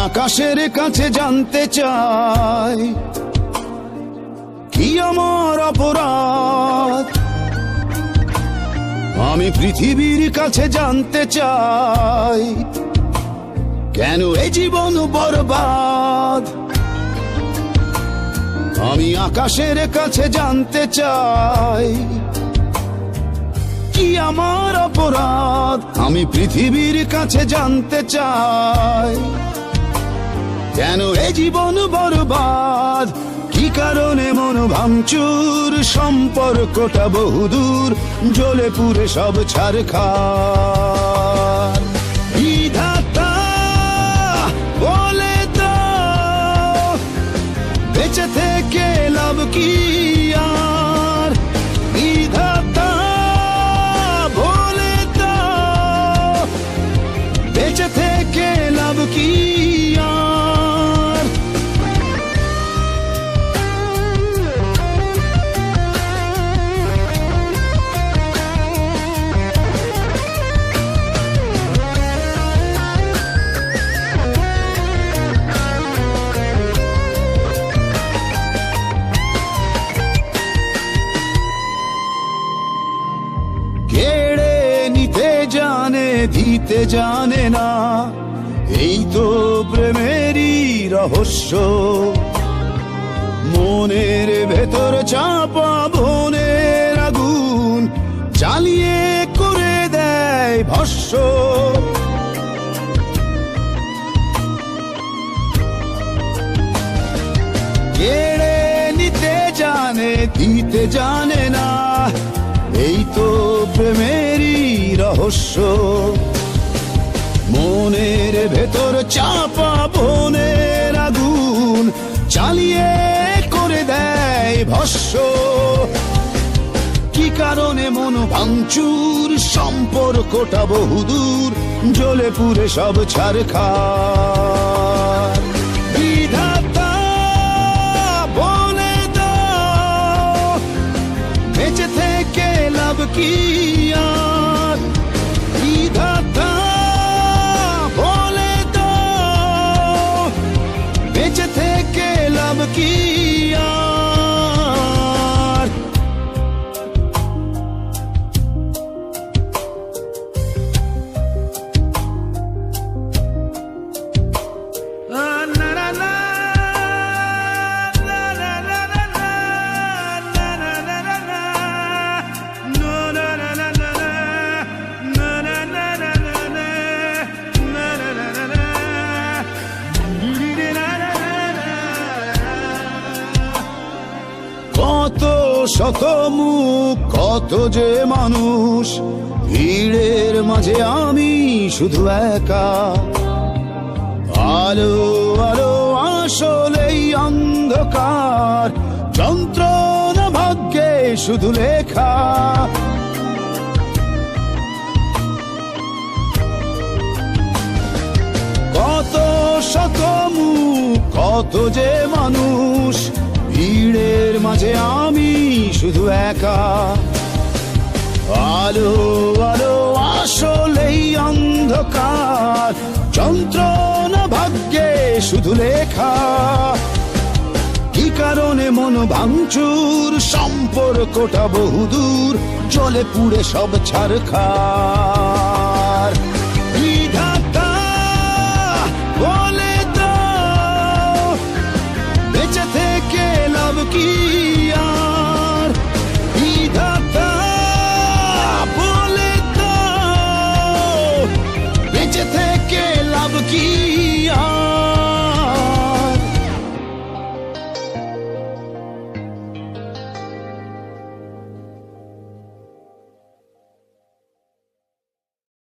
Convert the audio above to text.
আকাশের কাছে জানতে চাই কি আমার অপরাধ। আমি পৃথিবীর কাছে জানতে চাই কেন এই জীবন বরবাদ। আমি আকাশের কাছে জানতে চাই কি আমার অপরাধ। আমি পৃথিবীর কাছে জানতে চাই কেন এই জীবন বরবাদ। কি কারণে মন ভাঙচুর, সম্পর্কটা বহুদূর, জ্বলে পুড়ে সব ছারখার। বিধাতা বলে দাও বেঁচে থেকে লাভ কি আর। বিধাতা বলে দাও বেঁচে থেকে লাভ কি আর। কেড়ে নিতে জানে দিতে জানে না, এই তো প্রেমেরই রহস্য। মনের ভেতর চাপা বনের আগুন জ্বালিয়ে করে দেয় ভস্য। কেড়ে নিতে জানে দিতে জানে না, এই তো প্রেমেরই রহস্য। মনের ভেতর চাপা বনের আগুন জ্বালিয়ে করে দেয় ভস্য। কি কারণে মন ভাঙচুর, সম্পর্কটা বহুদূর, জ্বলে পুড়ে সব ছারখার। বিধাতা বলে দাও বেঁচে থেকে লাভ কি আর। বিধাতা বলে দাও বেঁচে থেকে লাভ কি আর। কত শত মুখ, কত যে মানুষ, ভিড়ের মাঝে আমি শুধু একা। আলো আলো আসলেই অন্ধকার, যন্ত্রণা ভাগ্যে শুধু লেখা। কত শত মুখ, কত যে মানুষ, ভিড়ের মাঝে আমি শুধু একা। আলো আলো আসলেই অন্ধকার, যন্ত্রণা ভাগ্যে শুধু লেখা। কি কারণে মন ভাঙচুর, সম্পর্কটা বহুদূর, জ্বলে পুড়ে সব ছারখার।